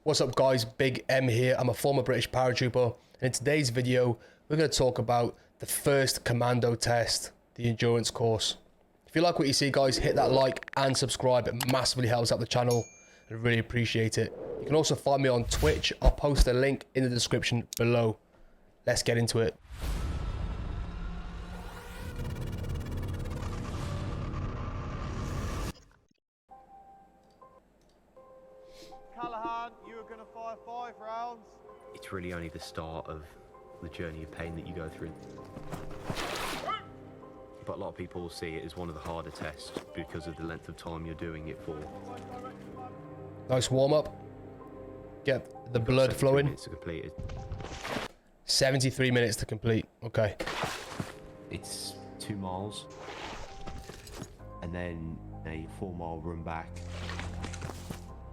What's up guys, Big M here. I'm a former British paratrooper, and in today's video we're going to talk about the first Commando test, the endurance course. If you like what you see guys, hit that like and subscribe. It massively helps out the channel. I really appreciate it. You can also find me on Twitch. I'll post a link in the description below. Let's get into it. You are going to fire 5 rounds. It's really only the start of the journey of pain that you go through. But a lot of people will see it as one of the harder tests because of the length of time you're doing it for. Nice warm up. Get the blood flowing. minutes to complete it. 73 minutes to complete. Okay. It's 2 miles and then a 4-mile run back.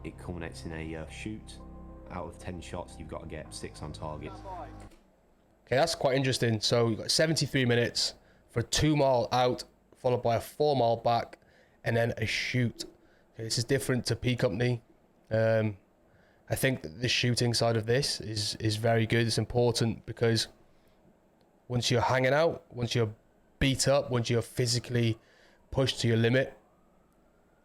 It culminates in a shoot. Out of 10 shots, you've got to get 6 on target. Okay, that's quite interesting. So you've got 73 minutes for a 2-mile out, followed by a 4-mile back, and then a shoot. Okay, this is different to P Company. I think that the shooting side of this is very good. It's important because once you're hanging out, once you're beat up, once you're physically pushed to your limit,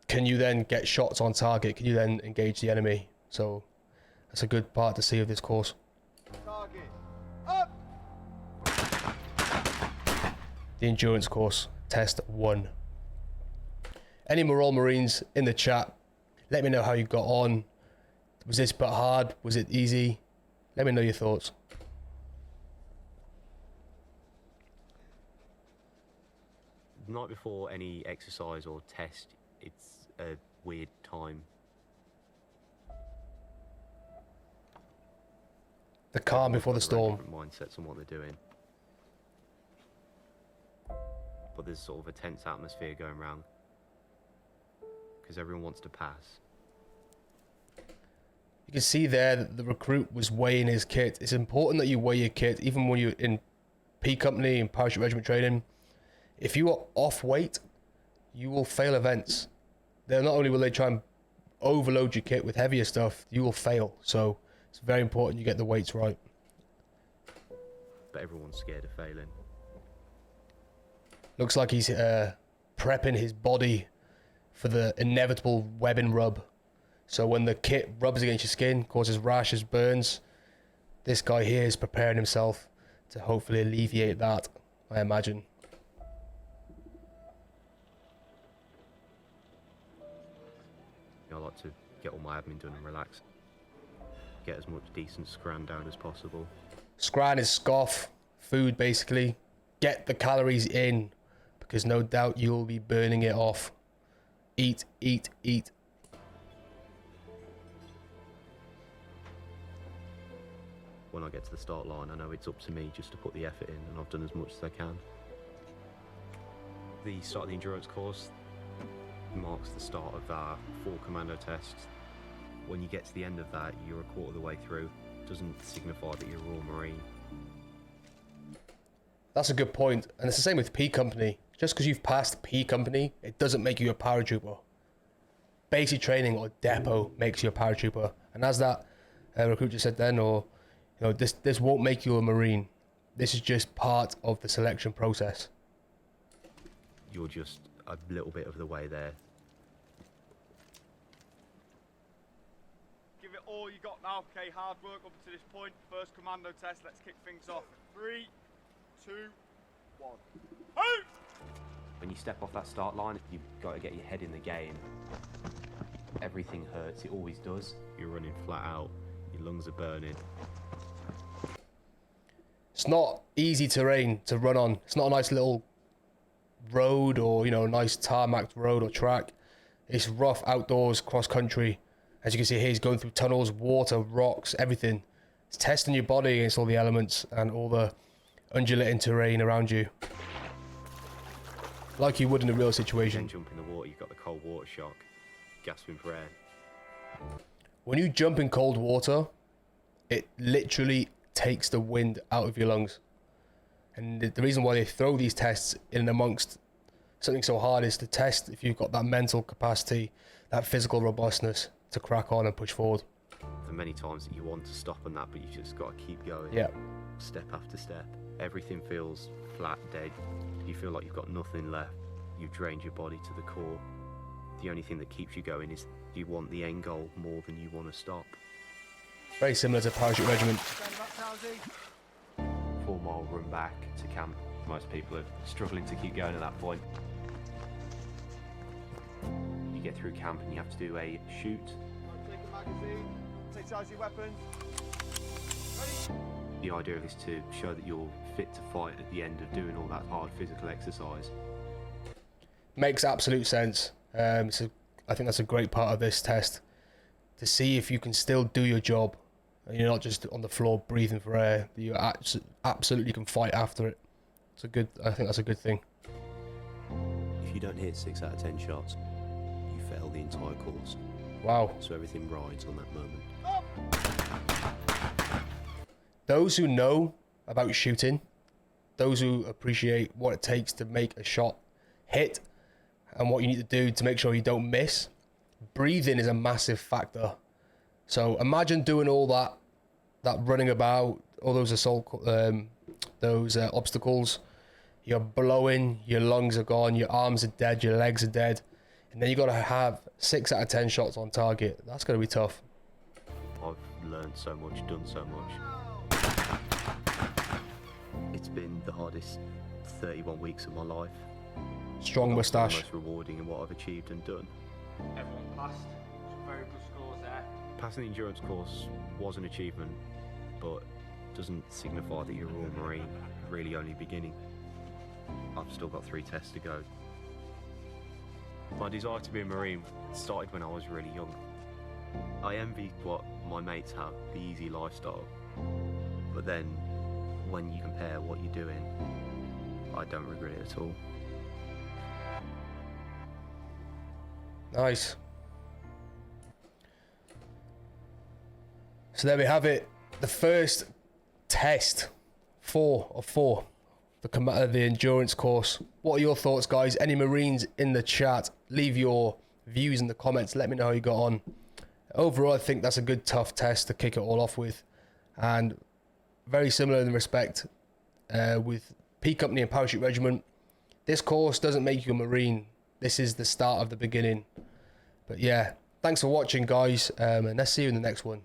can you then get shots on target? Can you then engage the enemy? So that's a good part to see of this course. Target. Up. The endurance course, test 1. Any Morale Marines in the chat, let me know how you got on. Was this bit hard? Was it easy? Let me know your thoughts. The night before any exercise or test, it's a weird time. The calm before the storm. Different mindsets on what they're doing. But there's sort of a tense atmosphere going around because everyone wants to pass. You can see there that the recruit was weighing his kit. It's important that you weigh your kit, even when you're in P Company and Parachute Regiment training. If you are off weight, you will fail events. Not only will they try and overload your kit with heavier stuff, you will fail. So it's very important you get the weights right. But everyone's scared of failing. Looks like he's prepping his body for the inevitable webbing rub. So when the kit rubs against your skin, causes rashes, burns, this guy here is preparing himself to hopefully alleviate that, I imagine. I like to get all my admin done and relax. Get as much decent scran down as possible. Scran is scoff, food basically. Get the calories in, because no doubt you'll be burning it off. Eat, eat, eat. When I get to the start line, I know it's up to me just to put the effort in, and I've done as much as I can. The start of the endurance course marks the start of our 4 Commando tests. When you get to the end of that, you're a quarter of the way through. It doesn't signify that you're a Royal Marine. That's a good point, and it's the same with P Company. Just because you've passed P Company, it doesn't make you a paratrooper. Basic training or depot makes you a paratrooper, and as that recruit just said then, or you know, this won't make you a Marine. This is just part of the selection process. You're just a little bit of the way there. Give it all you got now. Okay, hard work up to this point. First Commando test. Let's kick things off. 3, 2, 1. Hey! When you step off that start line, you've got to get your head in the game. Everything hurts, it always does. You're running flat out, your lungs are burning. It's not easy terrain to run on. It's not a nice little road or, you know, a nice tarmac road or track. It's rough outdoors, cross country. As you can see here, he's going through tunnels, water, rocks, everything. It's testing your body against all the elements and all the undulating terrain around you, like you would in a real situation. Then jump in the water, you've got the cold water shock, gasping for air. When you jump in cold water, it literally takes the wind out of your lungs. And the reason why they throw these tests in and amongst something so hard is to test if you've got that mental capacity, that physical robustness to crack on and push forward. The many times that you want to stop on that, but you just got to keep going. Yeah. Step after step. Everything feels flat, dead. You feel like you've got nothing left. You've drained your body to the core. The only thing that keeps you going is you want the end goal more than you want to stop. Very similar to Parachute Regiment. 4-mile run back to camp. Most people are struggling to keep going at that point. You get through camp and you have to do a shoot. Take a magazine, take charge of your weapons. Ready? The idea is to show that you're fit to fight at the end of doing all that hard physical exercise. Makes absolute sense. I think that's a great part of this test, to see if you can still do your job and you're not just on the floor breathing for air. You absolutely can fight after it. I think that's a good thing. If you don't hit 6 out of 10 shots, you fail the entire course. Wow. So everything rides on that moment. Those who know about shooting, those who appreciate what it takes to make a shot hit and what you need to do to make sure you don't miss, breathing is a massive factor. So imagine doing all that running about, all those obstacles. You're blowing, your lungs are gone, your arms are dead, your legs are dead, and then you got to have 6 out of 10 shots on target. That's going to be tough. I've learned so much, done so much. It's been the hardest 31 weeks of my life. Strong moustache. Most rewarding in what I've achieved and done. Everyone passed. Some very good scores there. Passing the endurance course was an achievement, but doesn't signify that you're a Royal Marine, really only beginning. I've still got 3 tests to go. My desire to be a Marine started when I was really young. I envy what my mates have, the easy lifestyle. But then, when you compare what you're doing, I don't regret it at all. Nice. So there we have it. The first test, 4 of 4. The endurance course. What are your thoughts, guys? Any Marines in the chat? Leave your views in the comments. Let me know how you got on. Overall, I think that's a good tough test to kick it all off with, and very similar in respect with P Company and Parachute Regiment. This course doesn't make you a Marine. This is the start of the beginning. But yeah, thanks for watching, guys, and let's see you in the next one.